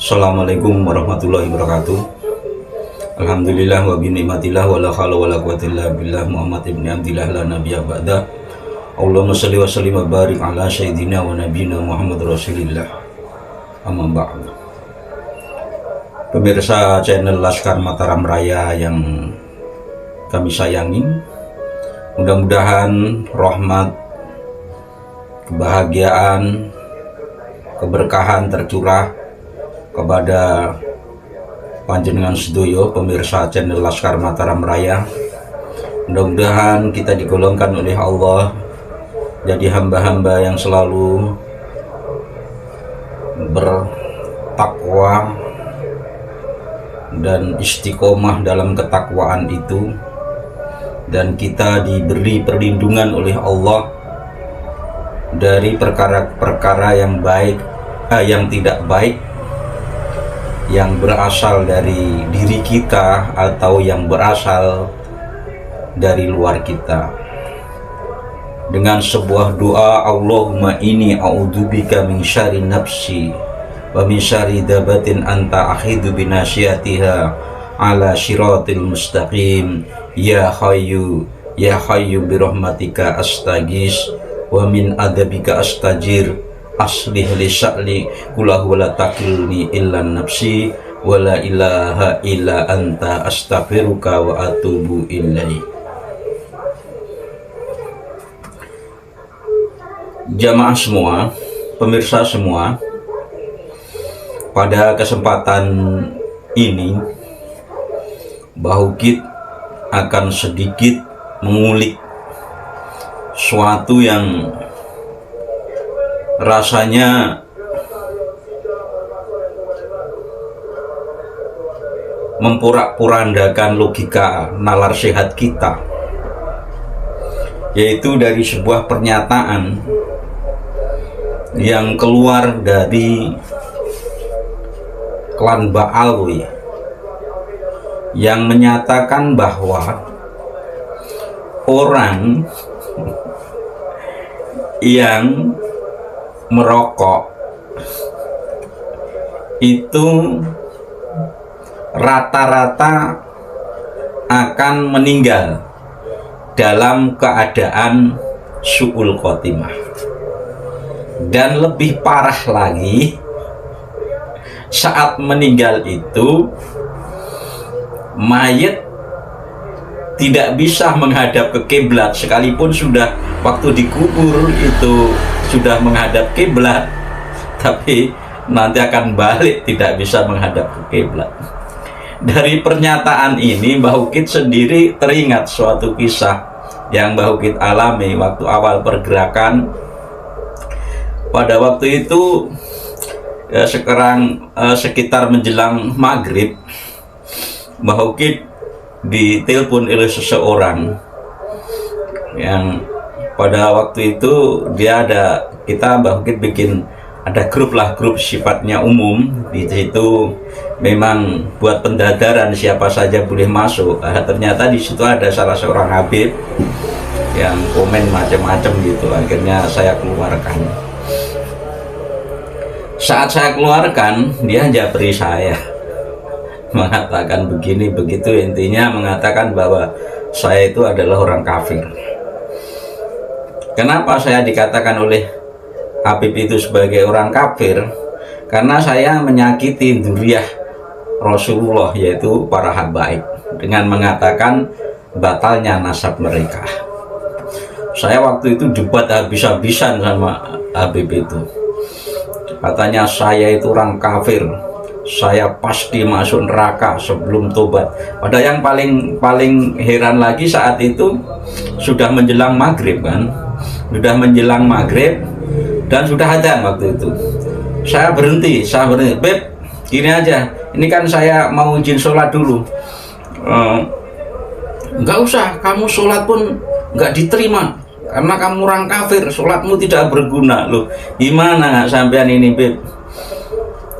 Assalamualaikum warahmatullahi wabarakatuh. Alhamdulillah wa bi ni'matillah wa la haula wa la quwwata illa billah. Muhammad ibn Abdillah la nabiyya ba'da. Allahumma shalli wa sallim wa barik ala sayyidina wa nabiyina Muhammad Rasulillah. Amma ba'd. Pemirsa channel Laskar Mataram Raya yang kami sayangi, mudah-mudahan rahmat, kebahagiaan, keberkahan tercurah kepada panjenengan sedoyo pemirsa channel Laskar Mataram Raya. Mudah-mudahan kita digolongkan oleh Allah jadi hamba-hamba yang selalu bertakwa dan istiqomah dalam ketakwaan itu, dan kita diberi perlindungan oleh Allah dari perkara-perkara yang baik, yang tidak baik, yang berasal dari diri kita atau yang berasal dari luar kita. Dengan sebuah doa, Allahumma inni a'udzubika min syarri nafsi wa min syarri dabatin anta akhidu binasiyatiha ala syiratil mustaqim ya hayyu birahmatika astagis wa min adabika astajir aslih li sya'li kulahu la takilni illa nafsi wa la ilaha illa anta astaghfiruka wa atubu ilaih. Jamaah semua, pemirsa semua, pada kesempatan ini Bahukit akan sedikit mengulik suatu yang rasanya memporak-porandakan logika nalar sehat kita, yaitu dari sebuah pernyataan yang keluar dari klan Ba'alwi yang menyatakan bahwa orang yang merokok itu rata-rata akan meninggal dalam keadaan su'ul khotimah, dan lebih parah lagi, saat meninggal itu mayat tidak bisa menghadap ke kiblat, sekalipun sudah waktu dikubur itu sudah menghadap kiblat, tapi nanti akan balik tidak bisa menghadap ke kiblat. Dari pernyataan ini Bahukit sendiri teringat suatu kisah yang Bahukit alami waktu awal pergerakan. Pada waktu itu sekitar menjelang maghrib, Bahukit ditelepon oleh seseorang yang pada waktu itu Bahukit bikin ada grup sifatnya umum. Di situ memang buat pendadaran siapa saja boleh masuk. Ternyata di situ ada salah seorang Habib yang komen macam-macam gitu. Akhirnya saya keluarkan. Saat saya keluarkan, dia japri saya, mengatakan begini begitu, intinya mengatakan bahwa saya itu adalah orang kafir. Kenapa saya dikatakan oleh Habib itu sebagai orang kafir? Karena saya menyakiti dzurriyyah Rasulullah, yaitu para habaib, dengan mengatakan batalnya nasab mereka. Saya waktu itu debat habis-habisan sama Habib itu. Katanya saya itu orang kafir, saya pasti masuk neraka sebelum tobat. Padahal yang paling heran lagi, saat itu sudah menjelang maghrib kan, dan sudah adzan waktu itu. Saya berhenti, Beb, gini aja, ini kan saya mau izin sholat dulu. Enggak usah, kamu sholat pun enggak diterima karena kamu orang kafir, sholatmu tidak berguna. Loh, gimana sampean ini, Beb?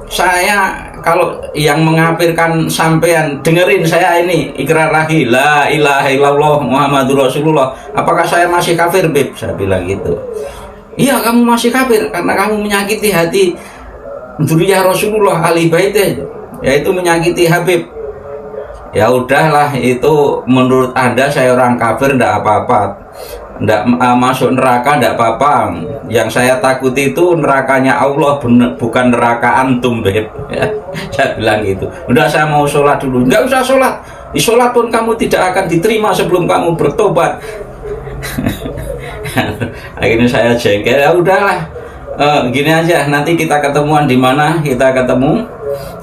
Saya kalau yang mengkafirkan sampean, dengerin saya ini ikrar lagi, la ilaha illallah Muhammadur Rasulullah. Apakah saya masih kafir, Beb? Saya bilang gitu. Iya, kamu masih kafir karena kamu menyakiti hati dzurriyyah Rasulullah ahli baitnya, yaitu menyakiti Habib. Ya udahlah, itu menurut Anda saya orang kafir, ndak apa-apa, ndak masuk neraka ndak apa-apa. Yang saya takuti itu nerakanya Allah, bukan neraka antum, Beb. Ya, saya bilang gitu. Udah, saya mau sholat dulu. Nggak usah sholat, di sholat pun kamu tidak akan diterima sebelum kamu bertobat. Akhirnya saya jengkel. Ya udahlah, gini aja, nanti kita ketemuan di mana, kita ketemu,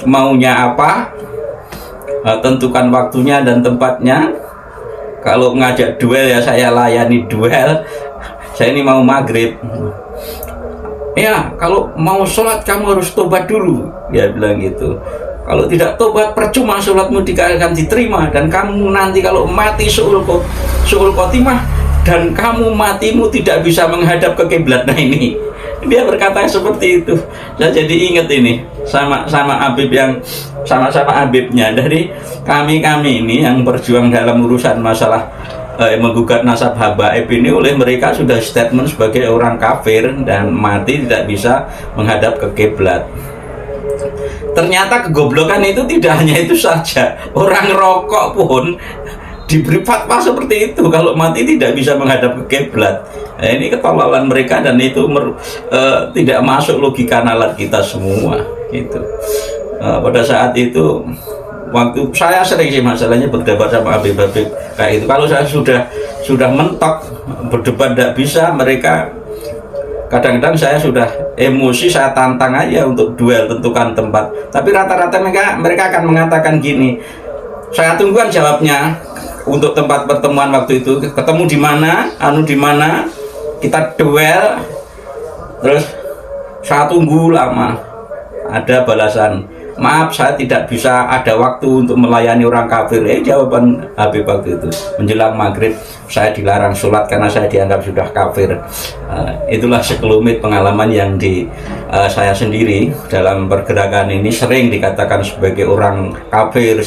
maunya apa, tentukan waktunya dan tempatnya. Kalau ngajak duel ya saya layani duel. Saya ini mau maghrib. Ya, kalau mau sholat kamu harus tobat dulu, dia bilang gitu. Kalau tidak tobat percuma sholatmu akan diterima, dan kamu nanti kalau mati su'ul khotimah, dan kamu matimu tidak bisa menghadap ke kiblat. Nah ini dia berkata seperti itu. Saya jadi ingat ini sama Habib, yang sama-sama Habibnya. Dari kami ini yang berjuang dalam urusan masalah menggugat nasab habaib ini, oleh mereka sudah statement sebagai orang kafir dan mati tidak bisa menghadap ke kiblat. Ternyata kegoblokan itu tidak hanya itu saja, orang rokok pun diberi fatwa seperti itu, kalau mati tidak bisa menghadap ke kiblat. Nah, ini ketololan mereka, dan itu tidak masuk logika nalar kita semua gitu. Pada saat itu, waktu saya sering sih masalahnya berdebat sama Habib-habib kayak itu. Kalau saya sudah mentok berdebat tidak bisa, mereka kadang-kadang saya sudah emosi, saya tantang aja untuk duel, tentukan tempat. Tapi rata-rata mereka akan mengatakan gini, saya tungguan jawabnya untuk tempat pertemuan waktu itu, ketemu di mana, di mana, kita duel. Terus saya tunggu lama, ada balasan, maaf saya tidak bisa, ada waktu untuk melayani orang kafir. Jawaban Habib waktu itu, menjelang maghrib saya dilarang sholat karena saya dianggap sudah kafir. Itulah sekelumit pengalaman yang saya sendiri dalam pergerakan ini sering dikatakan sebagai orang kafir,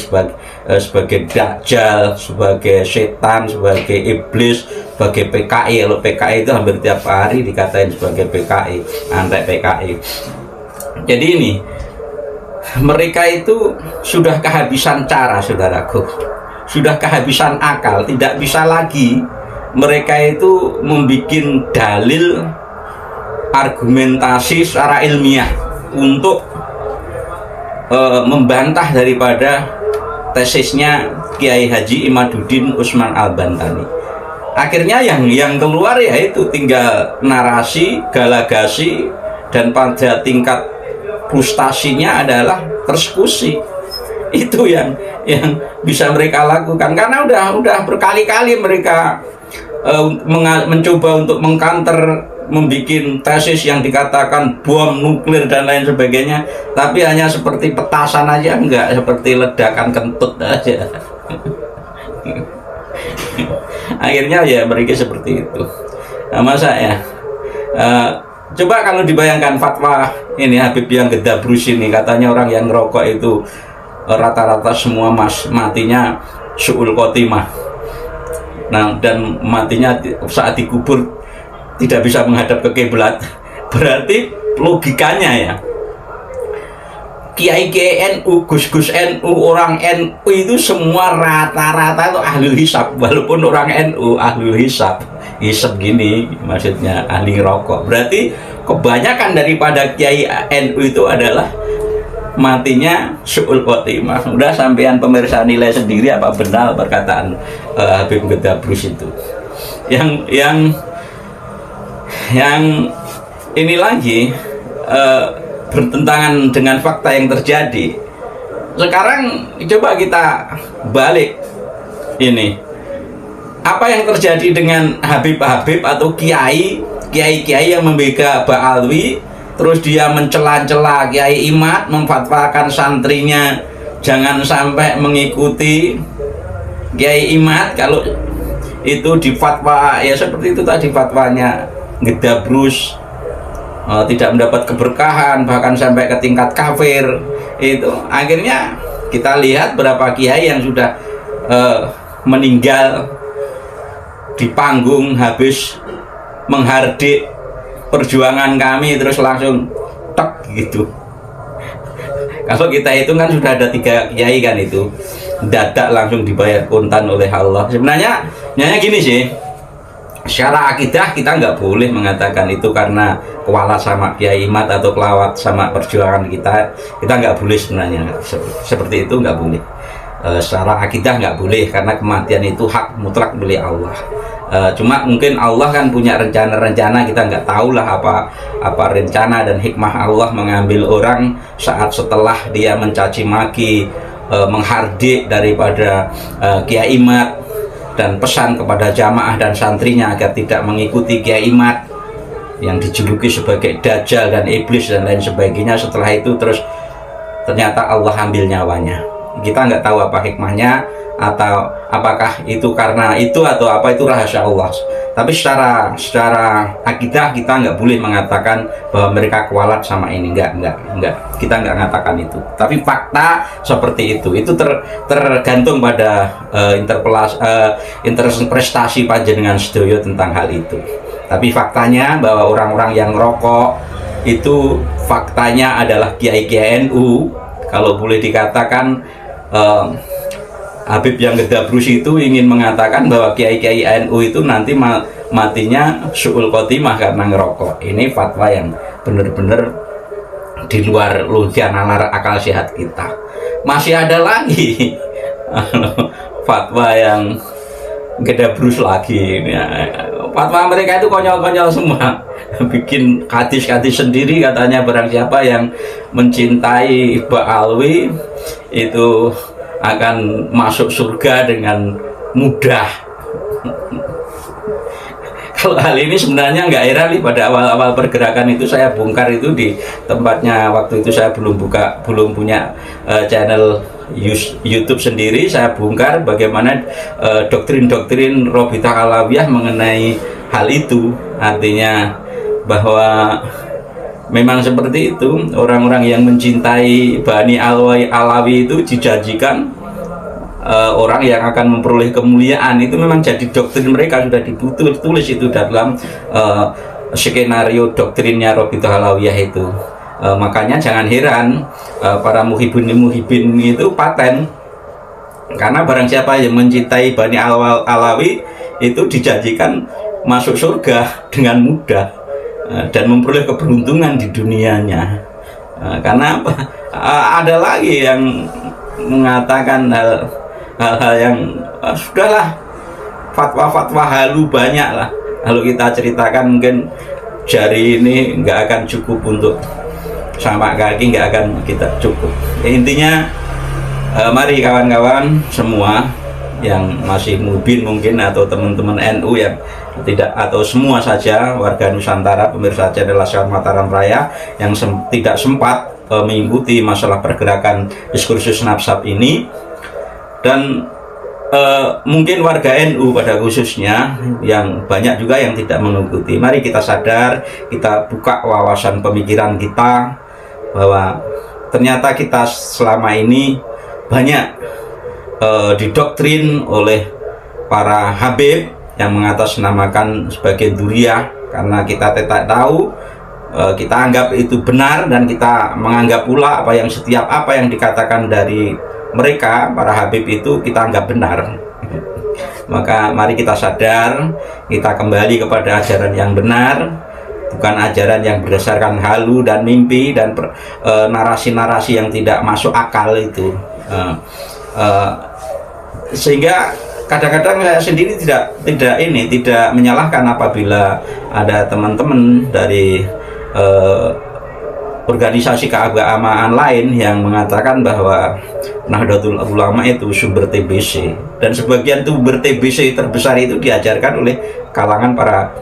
sebagai dajjal, sebagai setan, sebagai iblis, sebagai PKI. Kalau PKI itu hampir tiap hari dikatain sebagai PKI, anti PKI. Jadi ini, mereka itu sudah kehabisan cara, saudaraku, sudah kehabisan akal, tidak bisa lagi mereka itu membuat dalil argumentasi secara ilmiah untuk membantah daripada tesisnya Kiai Haji Imaduddin Usman Al-Bantani. Akhirnya yang keluar yaitu tinggal narasi, galagasi, dan pada tingkat frustasinya adalah persekusi. Itu yang bisa mereka lakukan, karena udah berkali-kali mereka mencoba untuk mengcounter, membuat tesis yang dikatakan bom nuklir dan lain sebagainya, tapi hanya seperti petasan aja, enggak seperti ledakan kentut aja. Akhirnya ya mereka seperti itu. Masa ya, coba kalau dibayangkan fatwa ini Habib yang gedabrus ini, katanya orang yang ngerokok itu rata-rata semua matinya su'ul khotimah. Nah, dan matinya saat dikubur tidak bisa menghadap ke kiblat. Berarti logikanya ya, Kiai-Kiai NU, Gus-Gus NU, orang NU itu semua rata-rata itu ahli hisab. Walaupun orang NU ahli hisab gini, maksudnya ahli rokok. Berarti kebanyakan daripada Kiai NU itu adalah matinya su'ul khotimah. Udah, sampean pemirsa nilai sendiri apa benar perkataan Habib Gedabrus itu. Yang ini lagi bertentangan dengan fakta yang terjadi. Sekarang coba kita balik ini, apa yang terjadi dengan Habib-Habib atau kiai-kiai yang membela Ba'alwi, terus dia mencela-cela Kiai Imad, memfatwakan santrinya jangan sampai mengikuti Kiai Imad. Kalau itu difatwa ya seperti itu tadi fatwanya Gedabrus, tidak mendapat keberkahan, bahkan sampai ke tingkat kafir. Itu akhirnya kita lihat berapa kiai yang sudah meninggal di panggung habis menghardik perjuangan kami, terus langsung tek gitu. Kalau kita itu kan sudah ada 3 kiai kan, itu dadak langsung dibayar kontan oleh Allah. Sebenarnya gini sih, secara akidah kita nggak boleh mengatakan itu karena kualat sama Kiai Imad atau kelawat sama perjuangan kita nggak boleh sebenarnya. Seperti itu nggak boleh. Secara akidah nggak boleh, karena kematian itu hak mutlak milik Allah. Cuma mungkin Allah kan punya rencana-rencana, kita nggak tahu lah apa rencana dan hikmah Allah mengambil orang saat setelah dia mencaci maki, menghardik daripada Kiai Imad, dan pesan kepada jamaah dan santrinya agar tidak mengikuti Kiai Imad yang dijuluki sebagai Dajjal dan Iblis dan lain sebagainya. Setelah itu terus ternyata Allah ambil nyawanya. Kita nggak tahu apa hikmahnya, atau apakah itu karena itu atau apa, itu rahasia Allah. Tapi secara akidah kita nggak boleh mengatakan bahwa mereka kualat sama ini, enggak, kita nggak mengatakan itu. Tapi fakta seperti itu tergantung pada interpretasi panjenengan sedoyo tentang hal itu. Tapi faktanya bahwa orang-orang yang rokok itu faktanya adalah kiai-kiai NU. Kalau boleh dikatakan, Habib yang Gedabrus itu ingin mengatakan bahwa kiai-kiai NU itu nanti matinya su'ul khotimah karena ngerokok. Ini fatwa yang benar-benar di luar logika nalar akal sehat kita. Masih ada lagi fatwa yang Gedabrus lagi. Fatwa mereka itu konyol-konyol semua. Bikin hadis-hadis sendiri, katanya barang siapa yang mencintai Ba'alwi itu akan masuk surga dengan mudah. Kalau hal ini sebenarnya nggak heran nih, pada awal-awal pergerakan itu saya bongkar itu di tempatnya. Waktu itu saya belum punya channel YouTube sendiri. Saya bongkar bagaimana doktrin-doktrin Robitah Alawiyah mengenai hal itu. Artinya bahwa memang seperti itu, orang-orang yang mencintai Bani Alawi itu dijanjikan orang yang akan memperoleh kemuliaan. Itu memang jadi doktrin mereka, sudah ditulis itu dalam skenario doktrinnya Robitah Alawiyah itu. Makanya jangan heran para muhibin itu paten, karena barang siapa yang mencintai Bani Alawi itu dijanjikan masuk surga dengan mudah dan memperoleh keberuntungan di dunianya. Karena apa? Ada lagi yang mengatakan hal-hal yang sudahlah, fatwa-fatwa halu banyak lah. Kalau kita ceritakan mungkin jari ini nggak akan cukup, untuk sama kaki nggak akan kita cukup. Intinya mari kawan-kawan semua yang masih mubin mungkin, atau teman-teman NU yang tidak, atau semua saja warga Nusantara, pemirsa channel Laskar Mataram Raya yang tidak sempat mengikuti masalah pergerakan diskursus nafsab ini, dan mungkin warga NU pada khususnya yang banyak juga yang tidak mengikuti. Mari kita sadar, kita buka wawasan pemikiran kita, bahwa ternyata kita selama ini banyak didoktrin oleh para habib yang mengatasnamakan sebagai duriah, karena kita tidak tahu, kita anggap itu benar, dan kita menganggap pula setiap apa yang dikatakan dari mereka para habib itu kita anggap benar. Maka mari kita sadar, kita kembali kepada ajaran yang benar, bukan ajaran yang berdasarkan halu dan mimpi dan narasi-narasi yang tidak masuk akal itu. Sehingga kadang-kadang saya sendiri tidak menyalahkan apabila ada teman-teman dari organisasi keagamaan lain yang mengatakan bahwa Nahdlatul Ulama itu sumber TBC, dan sebagian sumber TBC terbesar itu diajarkan oleh kalangan para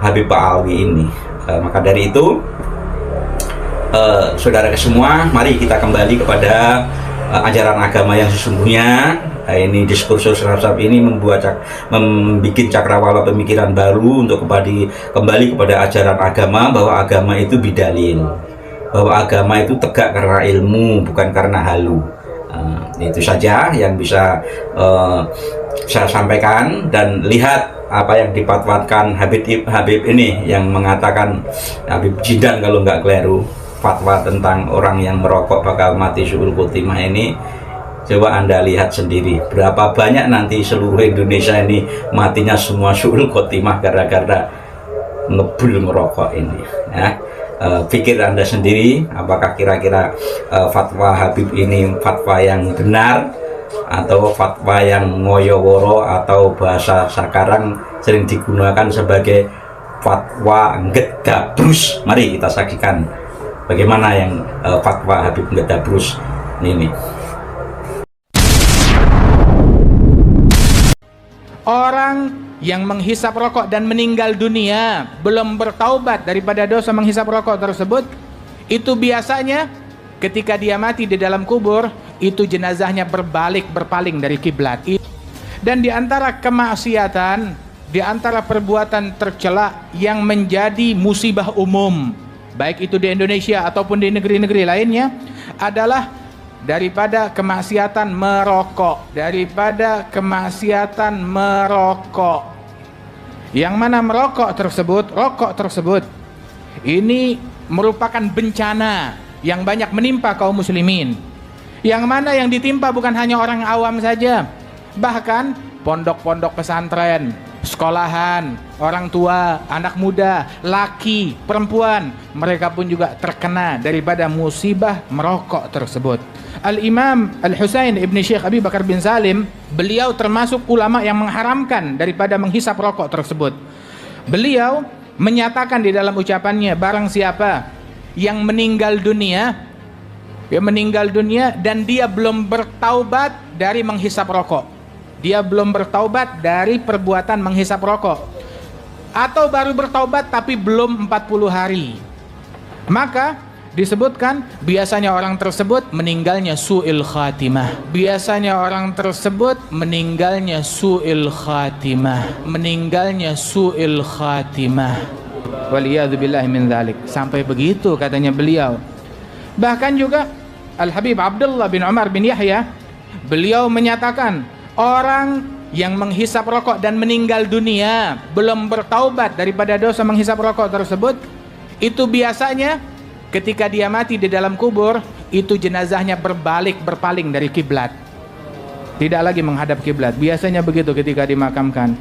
Habib Ba'alwi ini. Maka dari itu, saudara semua, mari kita kembali kepada ajaran agama yang sesungguhnya. Ini diskursus nafsab ini membuat cakrawala pemikiran baru untuk kembali kepada ajaran agama, bahwa agama itu bidalil, bahwa agama itu tegak karena ilmu, bukan karena halu. Itu saja yang bisa saya sampaikan, dan lihat apa yang dipatwakan Habib ini, yang mengatakan Habib Jidan kalau nggak keliru, fatwa tentang orang yang merokok bakal mati su'ul khotimah ini, coba Anda lihat sendiri berapa banyak nanti seluruh Indonesia ini matinya semua su'ul khotimah gara-gara ngebul ngerokok ini ya. Pikir Anda sendiri, apakah kira-kira fatwa Habib ini fatwa yang benar atau fatwa yang ngoyo-woro, atau bahasa sekarang sering digunakan sebagai fatwa ngedabrus. Mari kita saksikan bagaimana yang fatwa Habib ngedabrus ini. Orang yang menghisap rokok dan meninggal dunia belum bertaubat daripada dosa menghisap rokok tersebut, itu biasanya ketika dia mati di dalam kubur, itu jenazahnya berpaling dari kiblat. Dan di antara kemaksiatan, di antara perbuatan tercela yang menjadi musibah umum, baik itu di Indonesia ataupun di negeri-negeri lainnya, adalah daripada kemaksiatan merokok. Yang mana rokok tersebut ini merupakan bencana yang banyak menimpa kaum muslimin, yang mana yang ditimpa bukan hanya orang awam saja, bahkan pondok-pondok pesantren, sekolahan, orang tua, anak muda, laki, perempuan, mereka pun juga terkena daripada musibah merokok tersebut. Al-Imam Al-Husain ibn Syekh Abi Bakar bin Salim, beliau termasuk ulama yang mengharamkan daripada menghisap rokok tersebut. Beliau menyatakan di dalam ucapannya, barang siapa yang meninggal dunia dan dia belum bertaubat dari menghisap rokok, dia belum bertaubat dari perbuatan menghisap rokok, atau baru bertaubat tapi belum 40 hari, maka disebutkan biasanya orang tersebut meninggalnya su'il khatimah. Waliyadzubillahi min dzalik. Sampai begitu katanya beliau. Bahkan juga Al-Habib Abdullah bin Umar bin Yahya, beliau menyatakan orang yang menghisap rokok dan meninggal dunia belum bertaubat daripada dosa menghisap rokok tersebut, itu biasanya ketika dia mati di dalam kubur, itu jenazahnya berpaling dari kiblat, tidak lagi menghadap kiblat. Biasanya begitu ketika dimakamkan.